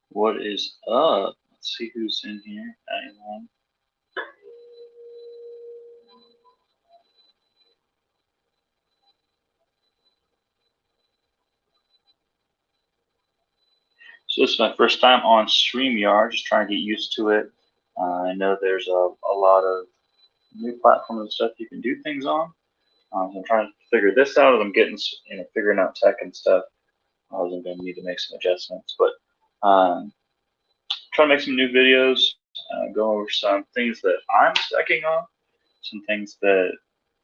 What is up? Let's see who's in here. Anyone? So this is my first time on StreamYard, just trying to get used to it. I know there's a lot of new platforms and stuff you can do things on. So I'm trying to figure this out as I'm getting, figuring out tech and stuff. I was going to need to make some adjustments, but trying to make some new videos, go over some things that I'm stacking on, some things that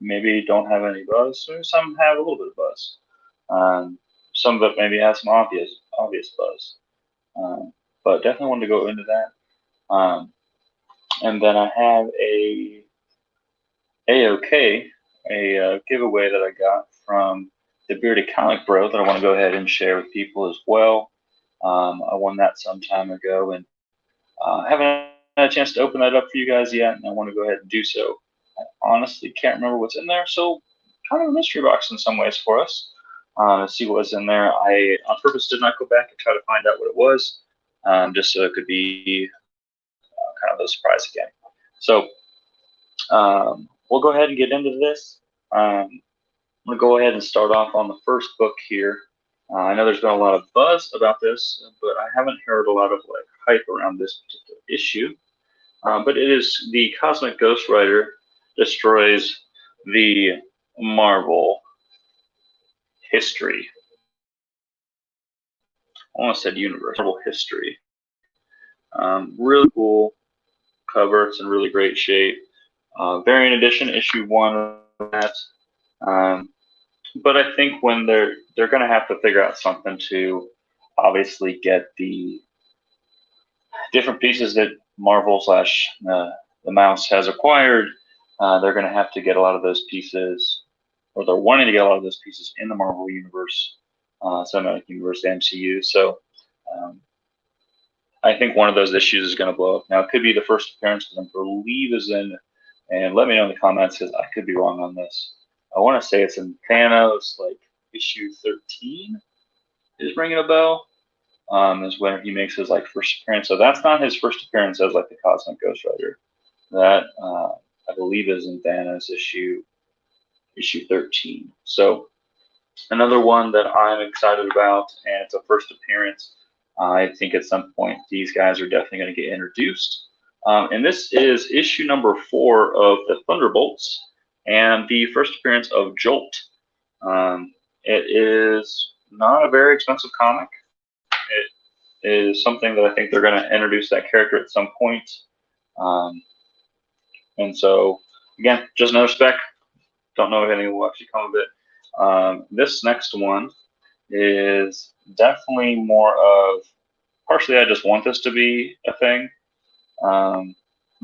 maybe don't have any buzz, or some have a little bit of buzz. Some of it maybe has some obvious buzz. But definitely wanted to go into that. And then I have AOK, a giveaway that I got from the Bearded Comic Bro that I want to go ahead and share with people as well. I won that some time ago and haven't had a chance to open that up for you guys yet, and I want to go ahead and do so. I honestly can't remember what's in there, so kind of a mystery box in some ways for us. To see what was in there. I on purpose did not go back and try to find out what it was, just so it could be kind of a surprise again. So we'll go ahead and get into this. I'm going to go ahead and start off on the first book here. I know there's been a lot of buzz about this, but I haven't heard a lot of hype around this particular issue. But it is the Cosmic Ghost Rider destroys the Marvel history. I almost said universe, Marvel history. Really cool cover. It's in really great shape. Variant edition issue 1 of that. But I think when they're going to have to figure out something to obviously get the different pieces that Marvel slash the Mouse has acquired. They're going to have to get a lot of those pieces, or they're wanting to get a lot of those pieces in the Marvel universe, cinematic universe, the MCU. So um, I think one of those issues is going to blow up. Now it could be the first appearance because I believe is in, and let me know in the comments because I could be wrong on this. I want to say it's in Thanos, like issue 13 is ringing a bell. Is when he makes his first appearance. So that's not his first appearance as the Cosmic Ghost Rider. That I believe is in Thanos issue 13. So another one that I'm excited about, and it's a first appearance. I think at some point these guys are definitely going to get introduced. And this is issue number 4 of the Thunderbolts, and the first appearance of Jolt. It is not a very expensive comic. It is something that I think they're going to introduce that character at some point. Um, and so, again, just another spec. Don't know if anything will actually come of it. This next one is definitely more of, partially I just want this to be a thing.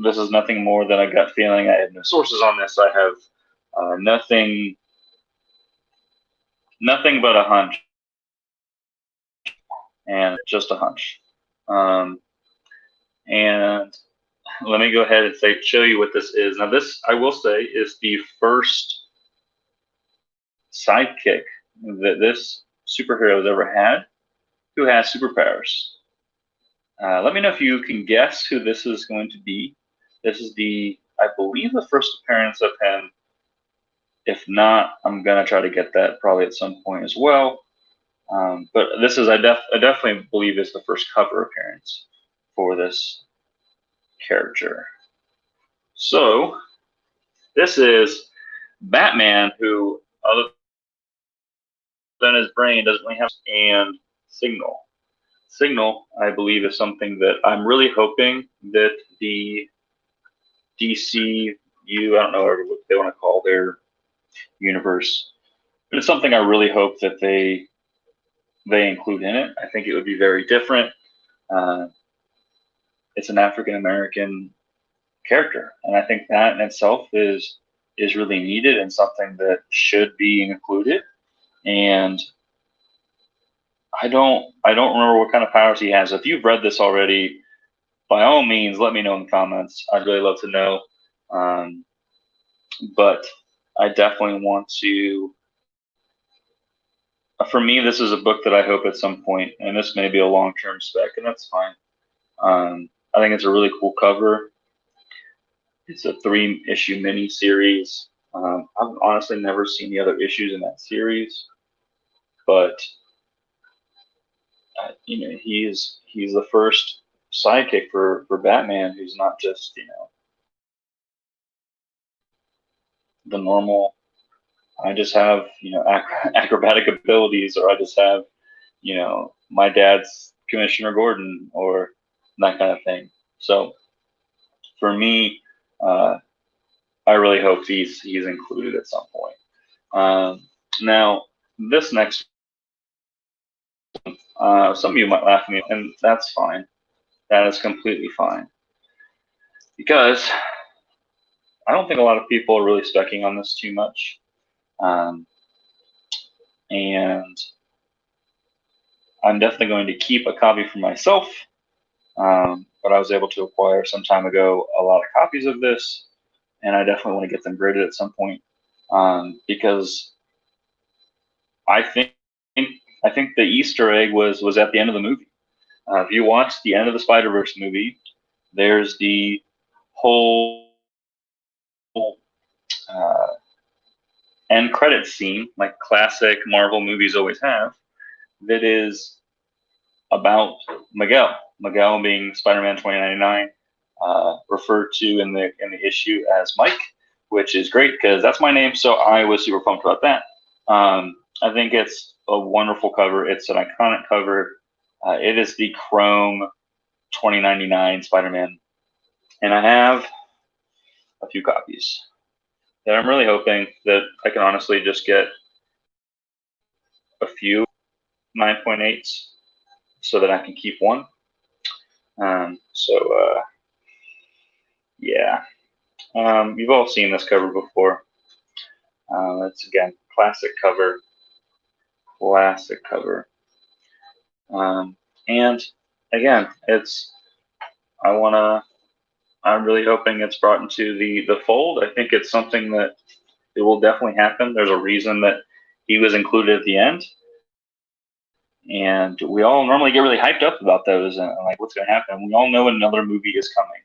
This is nothing more than a gut feeling. I have no sources on this. I have nothing but a hunch, and just a hunch. And let me go ahead and show you what this is. Now, this I will say is the first sidekick that this superhero has ever had who has superpowers. Let me know if you can guess who this is going to be. This is I believe, the first appearance of him. If not, I'm gonna try to get that probably at some point as well. But this is, I definitely believe, is the first cover appearance for this character. So this is Batman, who, other than his brain, doesn't really have, and Signal. Signal, I believe, is something that I'm really hoping that the DCU, I don't know what they want to call their universe, but it's something I really hope that they include in it. I think it would be very different. It's an African American character, and I think that in itself is really needed and something that should be included. And I don't remember what kind of powers he has. If you've read this already, by all means, let me know in the comments. I'd really love to know. But I definitely want to for me, this is a book that I hope at some point, and this may be a long-term spec, and that's fine. I think it's a really cool cover. It's a 3-issue mini series. I've honestly never seen the other issues in that series, but he's the first sidekick for Batman who's not just the normal. I just have acrobatic abilities, or I just have my dad's Commissioner Gordon, or that kind of thing. So for me, I really hope he's included at some point. Now, this next, some of you might laugh at me, and that's fine. That is completely fine, because I don't think a lot of people are really specking on this too much, and I'm definitely going to keep a copy for myself. But I was able to acquire some time ago a lot of copies of this, and I definitely want to get them graded at some point, because I think the Easter egg was at the end of the movie. If you watch the end of the Spider-Verse movie, there's the whole end credit scene, like classic Marvel movies always have, that is about Miguel. Miguel being Spider-Man 2099, referred to in the issue as Mike, which is great because that's my name. So I was super pumped about that. I think it's a wonderful cover. It's an iconic cover. It is the Chrome 2099 Spider-Man, and I have a few copies that I'm really hoping that I can honestly just get a few 9.8s so that I can keep one. Yeah. You've all seen this cover before. It's again classic cover. And again, I'm really hoping it's brought into the fold. I think it's something that it will definitely happen. There's a reason that he was included at the end, and we all normally get really hyped up about those and like what's going to happen. We all know another movie is coming.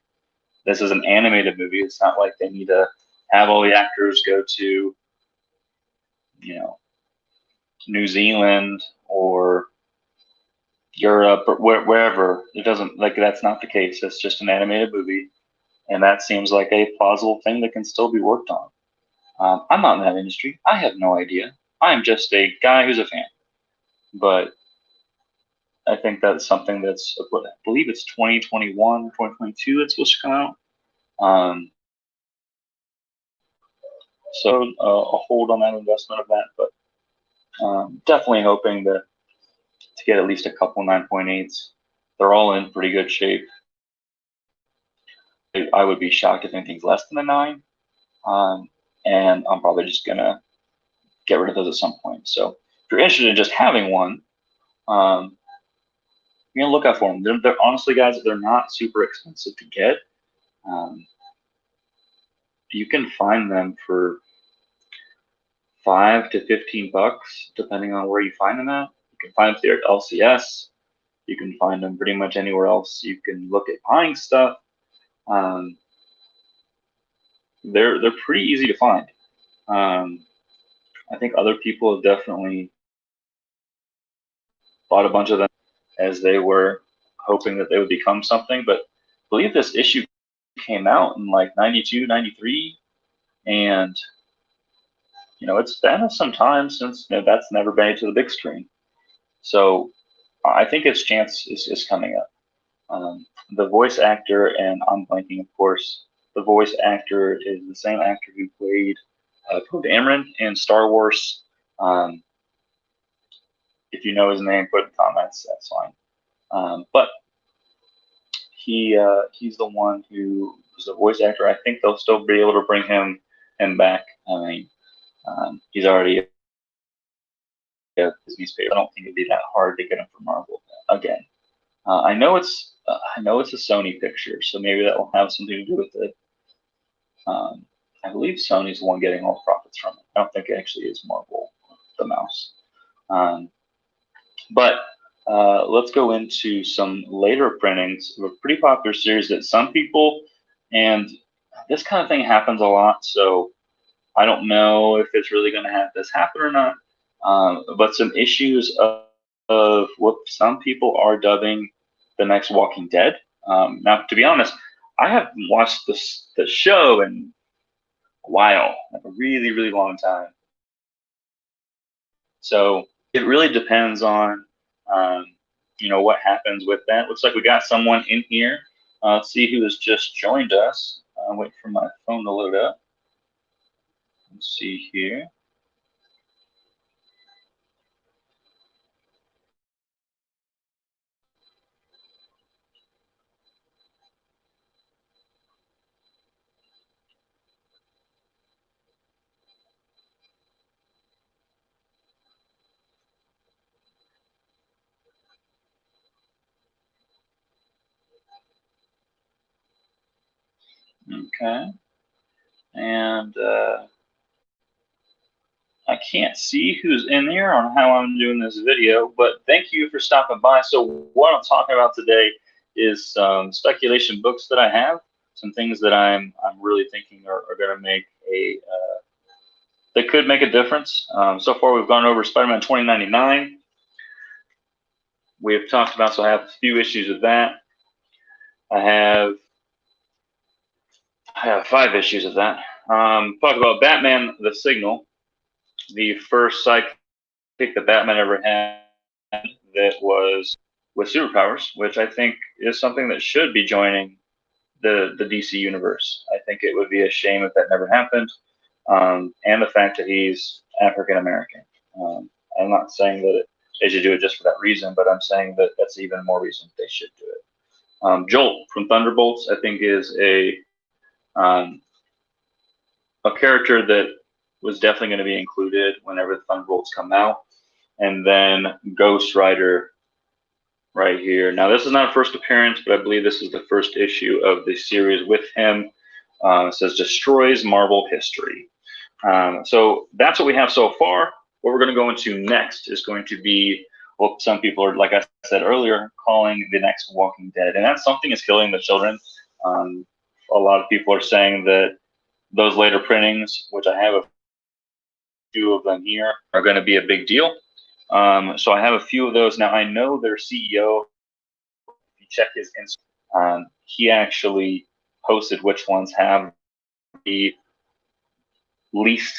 This is an animated movie. It's not like they need to have all the actors go to New Zealand or Europe or wherever. It doesn't, like, that's not the case. It's just an animated movie, and that seems like a plausible thing that can still be worked on. I'm not in that industry. I have no idea. I'm just a guy who's a fan. But I think that's something that's, I believe it's 2021 or 2022 that's supposed to come out. So a hold on that investment of that, but definitely hoping to get at least a couple 9.8s. They're all in pretty good shape. I would be shocked if anything's less than a 9. And I'm probably just going to get rid of those at some point. So if you're interested in just having one, you're going to look out for them. They're honestly, guys, they're not super expensive to get. You can find them for $5 to $15, depending on where you find them at. You can find them there at LCS. You can find them pretty much anywhere else. You can look at buying stuff. They're pretty easy to find. I think other people have definitely bought a bunch of them as they were hoping that they would become something. But I believe this issue came out in like 92, 93. And, it's been some time since that's never made to the big screen. So I think its chance is coming up. The voice actor, and I'm blanking, of course, the voice actor is the same actor who played Poe Dameron in Star Wars. If you know his name, put in the comments. That's fine. But he's the one who was the voice actor. I think they'll still be able to bring him back. I mean, he's already a Disney's favorite. I don't think it'd be that hard to get him from Marvel again. I know it's a Sony picture, so maybe that will have something to do with it. I believe Sony's the one getting all the profits from it. I don't think it actually is Marvel, the mouse. But let's go into some later printings of a pretty popular series that some people, and this kind of thing happens a lot, so I don't know if it's really going to have this happen or not. But some issues of what some people are dubbing the next Walking Dead. Now, to be honest, I haven't watched the show in a while, like a really, really long time. So it really depends on, um, what happens with that. Looks like we got someone in here. Let's see who has just joined us. Wait for my phone to load up. Let's see here. Okay. And I can't see who's in here on how I'm doing this video, but thank you for stopping by. So what I'm talking about today is some speculation books that I have, some things that I'm really thinking are going to make a that could make a difference. So far, we've gone over Spider-Man 2099. We have talked about, so I have a few issues of that. I have 5 issues of that. Talk about Batman: The Signal, the first sidekick that Batman ever had that was with superpowers, which I think is something that should be joining the DC universe. I think it would be a shame if that never happened, and the fact that he's African American. I'm not saying that they should do it just for that reason, but I'm saying that that's even more reason they should do it. Jolt from Thunderbolts, I think, is um, a character that was definitely going to be included whenever the Thunderbolts come out. And then Ghost Rider right here. Now, this is not a first appearance, but I believe this is the first issue of the series with him. It says destroys Marvel history. So that's what we have so far. What we're going to go into next is going to be what some people are, like I said earlier, calling the next Walking Dead. And that something is killing the children. A lot of people are saying that those later printings, which I have a few of them here, are going to be a big deal. So I have a few of those. Now, I know their CEO, if you check his Instagram, he actually posted which ones have the least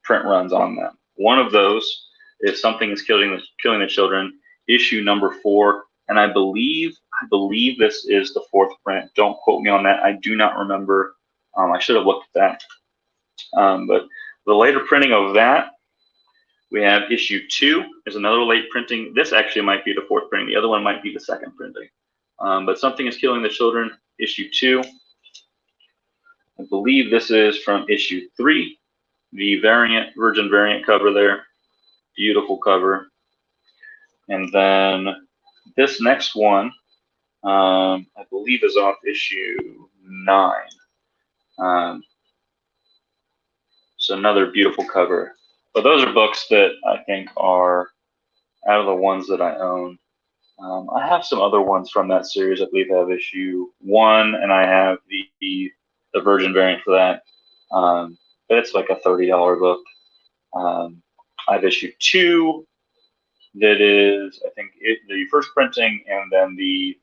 print runs on them. One of those is Something is Killing the Children, issue number 4, and I believe this is the 4th print. Don't quote me on that. I do not remember. I should have looked at that. But the later printing of that, we have issue 2 is another late printing. This actually might be the 4th printing. The other one might be the 2nd printing. But Something is Killing the Children, issue 2. I believe this is from issue 3. The Virgin variant cover there. Beautiful cover. And then this next one, I believe is off issue 9. So another beautiful cover. But those are books that I think are out of the ones that I own. I have some other ones from that series. I believe I have issue 1, and I have the Virgin variant for that. But it's like a $30 book. I have issue 2 that is, I think, the first printing, and then the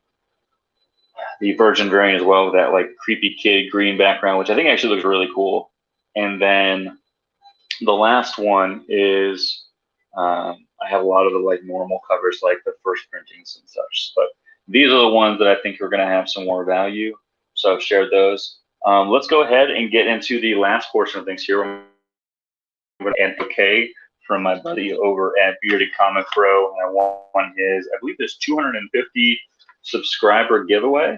Virgin variant as well, with that like creepy kid green background, which I think actually looks really cool. And then the last one is I have a lot of the like normal covers, like the first printings and such. But these are the ones that I think are going to have some more value. So I've shared those. Let's go ahead and get into the last portion of things here. I'm going to okay from my buddy over at Bearded Comic Pro, and I won his, I believe, this 250 subscriber giveaway.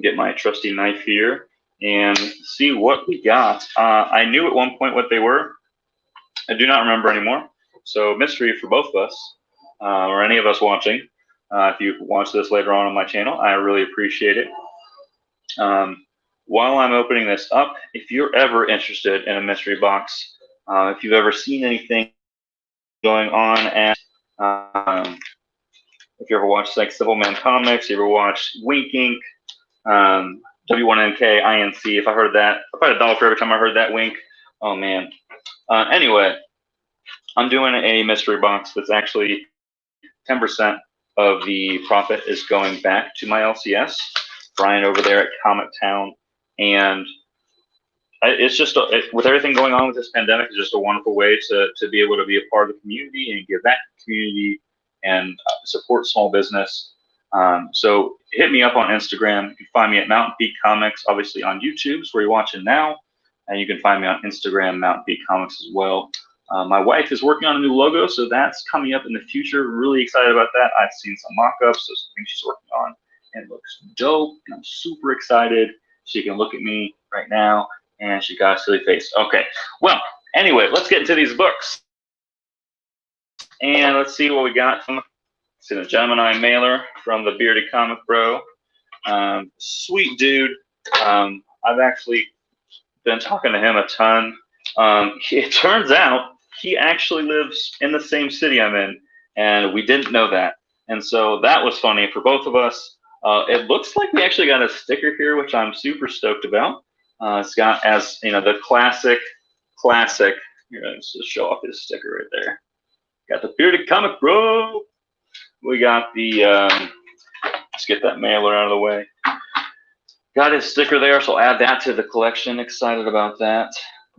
Get my trusty knife here and see what we got. I knew at one point what they were. I do not remember anymore. So mystery for both of us, or any of us watching. If you watch this later on my channel, I really appreciate it. While I'm opening this up, if you're ever interested in a mystery box, if you've ever seen anything going on at if you ever watched like Civil Man Comics, you ever watched Wink Inc, W1NK, INC. If I heard that, if I had $1 for every time I heard that wink, oh man. Anyway, I'm doing a mystery box that's actually 10% of the profit is going back to my LCS, Brian over there at Comic Town, and it's just with everything going on with this pandemic, it's just a wonderful way to be able to be a part of the community and give back to the community and support small business. So hit me up on Instagram. You can find me at Mountain Peak Comics, obviously on YouTube, where you're watching now, and you can find me on Instagram, Mountain Peak Comics as well. My wife is working on a new logo, so that's coming up in the future. Really excited about that. I've seen some mock-ups of something she's working on, and it looks dope, and I'm super excited. She can look at me right now, and she got a silly face. Okay, well, anyway, let's get into these books. And let's see what we got from the Gemini mailer from the Bearded Comic Bro. Sweet dude. I've actually been talking to him a ton. It turns out he actually lives in the same city I'm in, and we didn't know that. And so that was funny for both of us. It looks like we actually got a sticker here, which I'm super stoked about. It's got, as you know, the classic. Here, let's just show off his sticker right there. Got the Bearded Comic Bro. We got the. Let's get that mailer out of the way. Got his sticker there, so I'll add that to the collection. Excited about that.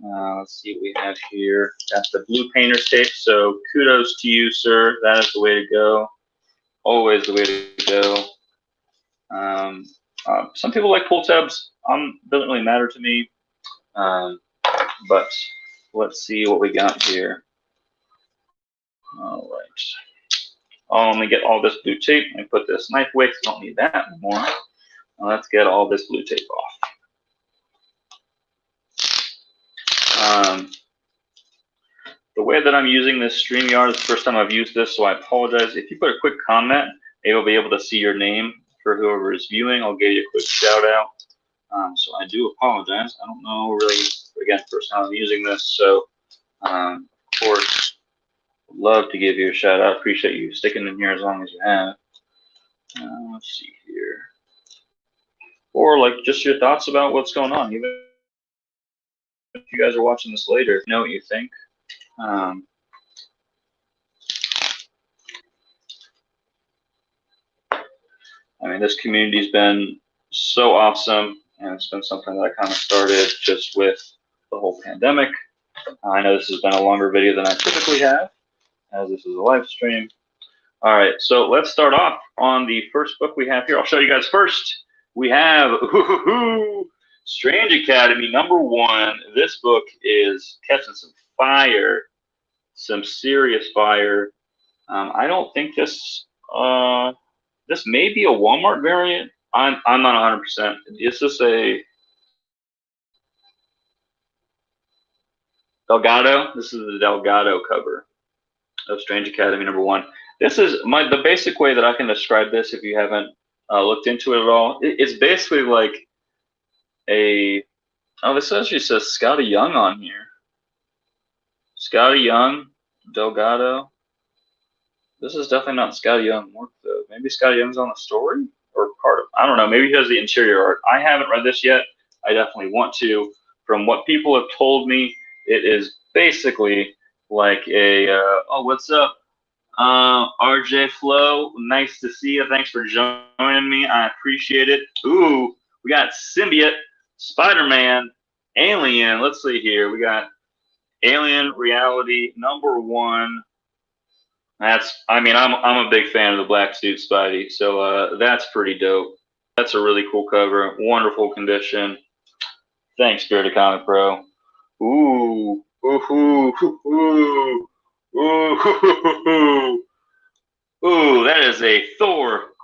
Let's see what we have here. That's the blue painter's tape. So kudos to you, sir. That is the way to go. Always the way to go. Some people like pull tabs. Doesn't really matter to me. But let's see what we got here. All right. Oh, let me get all this blue tape and put this knife away because I don't need that anymore. Now let's get all this blue tape off. The way that I'm using this StreamYard is the first time I've used this, so I apologize. If you put a quick comment, maybe I'll be able to see your name for whoever is viewing. I'll give you a quick shout out. So I do apologize. I don't know really, again, first time I'm using this, so of course, love to give you a shout out. Appreciate you sticking in here as long as you have. Let's see here. Or like just your thoughts about what's going on. Even if you guys are watching this later, know what you think. I mean, this community's been so awesome, and it's been something that I kind of started just with the whole pandemic. I know this has been a longer video than I typically have, as this is a live stream. All right, so let's start off on the first book we have here. I'll show you guys first. We have Strange Academy #1. This book is catching some fire, some serious fire. I don't think this this may be a Walmart variant. I'm not 100%. Is this a Delgado? This is the Delgado cover of Strange Academy #1. This is the basic way that I can describe this if you haven't looked into it at all. It's basically like this actually says Scotty Young on here. Scotty Young, Delgado. This is definitely not Scotty Young work though. Maybe Scotty Young's on the story or part of. I don't know. Maybe he has the interior art. I haven't read this yet. I definitely want to. From what people have told me, it is basically like a. Oh, what's up, RJ Flo? Nice to see you. Thanks for joining me. I appreciate it. Ooh, we got Symbiote, Spider-Man, Alien. Let's see here. We got Alien Reality #1. I'm a big fan of the black suit Spidey, so that's pretty dope. That's a really cool cover, wonderful condition. Thanks, Bearded Comic Bro. Ooh, that is a Thor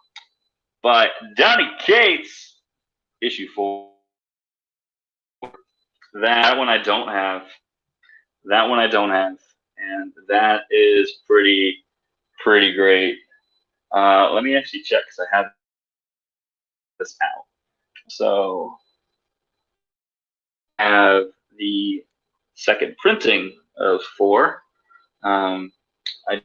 by Donny Cates, issue 4. That one I don't have. And that is pretty great. Let me actually check because I have this out. So I have the second printing of 4. I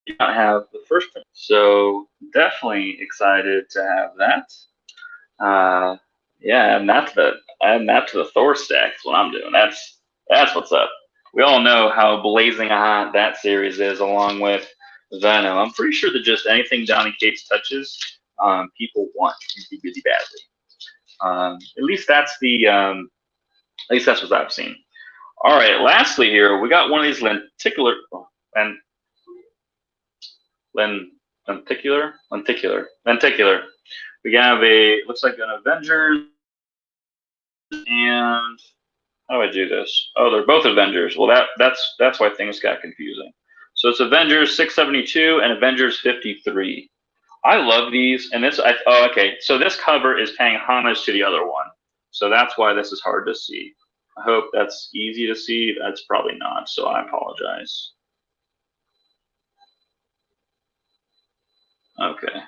do not have the first print, so definitely excited to have that. Yeah, adding that to the Thor stack is what I'm doing. That's what's up. We all know how blazing hot that series is, along with Venom. I'm pretty sure that just anything Donny Cates touches, people want really, really badly. At least that's what I've seen. All right. Lastly, here we got one of these lenticular and lenticular. We have looks like an Avengers, and how do I do this? Oh, they're both Avengers. Well, that's why things got confusing. So it's Avengers 672 and Avengers 53. I love these, and okay. So this cover is paying homage to the other one, so that's why this is hard to see. I hope that's easy to see. That's probably not, so I apologize. Okay.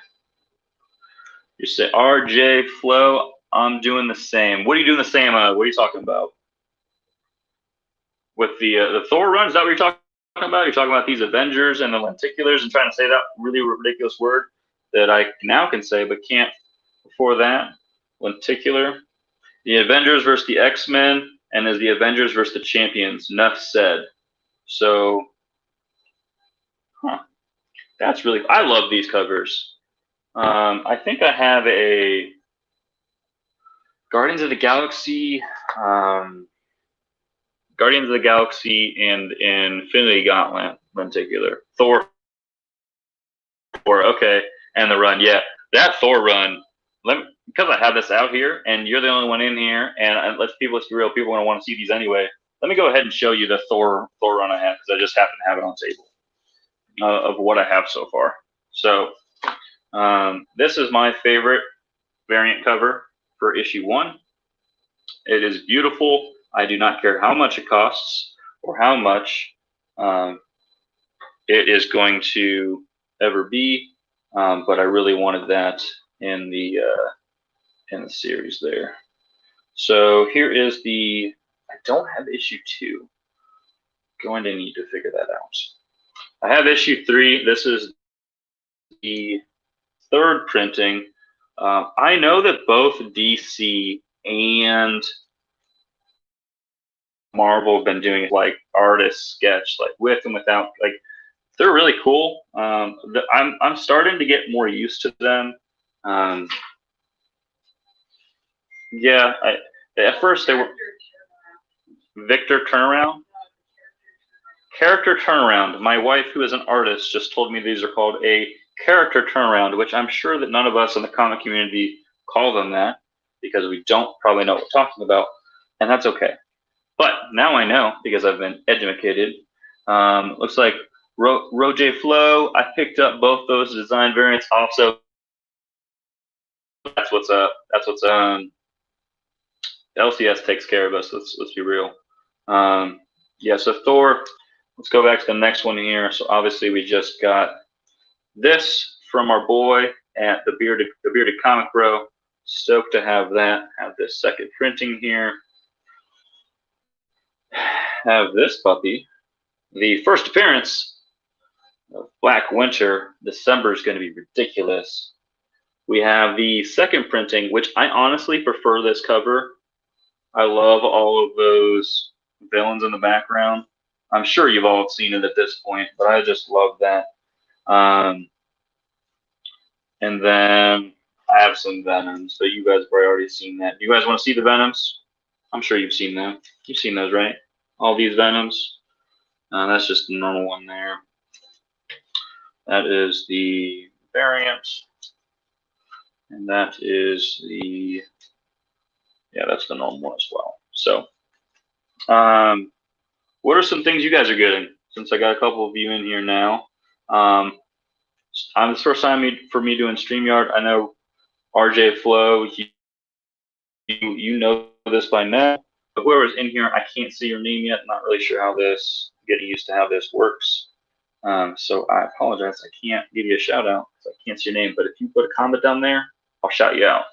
You say RJ Flo. I'm doing the same. What are you doing the same? What are you talking about? With the Thor run? Is that what you're talking about? You're talking about these Avengers and the lenticulars and trying to say that really ridiculous word that I now can say but can't before that. Lenticular. The Avengers versus the X-Men, and as the Avengers versus the Champions. Enough said. So, that's really. I love these covers. I think I have a Guardians of the Galaxy. Guardians of the Galaxy and Infinity Gauntlet lenticular. Thor. Okay, and the run. Yeah, that Thor run. Because I have this out here, and you're the only one in here, and let's be real. People are going to want to see these anyway. Let me go ahead and show you the Thor run I have because I just happen to have it on the table of what I have so far. So this is my favorite variant cover for issue 1. It is beautiful. I do not care how much it costs or how much it is going to ever be, but I really wanted that in the series there. So here is the. I don't have issue 2. Going to need to figure that out. I have issue 3. This is the 3rd printing. I know that both DC and Marvel have been doing like artist sketch, like with and without. Like they're really cool. I'm starting to get more used to them. Yeah, at first they were Victor Turnaround. Character turnaround. My wife, who is an artist, just told me these are called a character turnaround, which I'm sure that none of us in the comic community call them that because we don't probably know what we're talking about, and that's okay. But now I know because I've been educated. Looks like Roger Flo. I picked up both those design variants. Also, that's what's up. LCS takes care of us. Let's be real. Yeah. So Thor. Let's go back to the next one here. So obviously we just got this from our boy at the Bearded Comic Bro. Stoked to have that. Have this second printing here. Have this puppy. The first appearance of Black Winter. December is going to be ridiculous. We have the second printing, which I honestly prefer this cover. I love all of those villains in the background. I'm sure you've all seen it at this point, but I just love that. And then I have some Venoms, but you guys have already seen that. Do you guys want to see the Venoms? I'm sure you've seen them. You've seen those, right? All these Venoms. That's just the normal one there. That is the variant. And that is the, yeah, that's the normal one as well. So, what are some things you guys are getting? Since I got a couple of you in here now. It's the first time for me doing StreamYard. I know RJ Flo, you know this by now. But whoever's in here, I can't see your name yet. Not really sure how getting used to how this works. So I apologize. I can't give you a shout out because I can't see your name. But if you put a comment down there, I'll shout you out.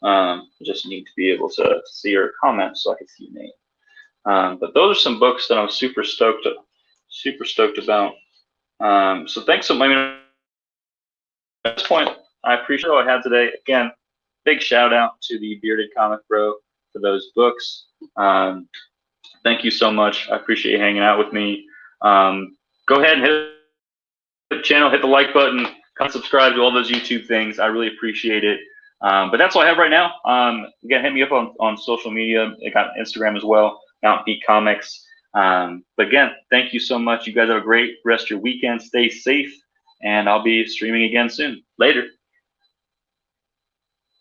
I just need to be able to see your comments so I can see your name. But those are some books that I'm super stoked about. So thanks so much. At this point, I appreciate what I had today. Again, big shout out to the Bearded Comic Bro for those books. Thank you so much. I appreciate you hanging out with me. Go ahead and hit the channel, hit the like button, subscribe to all those YouTube things. I really appreciate it. But that's all I have right now. Again, hit me up on social media. I got Instagram as well, Mount Peak Comics. But again, thank you so much. You guys have a great rest of your weekend. Stay safe, and I'll be streaming again soon. Later.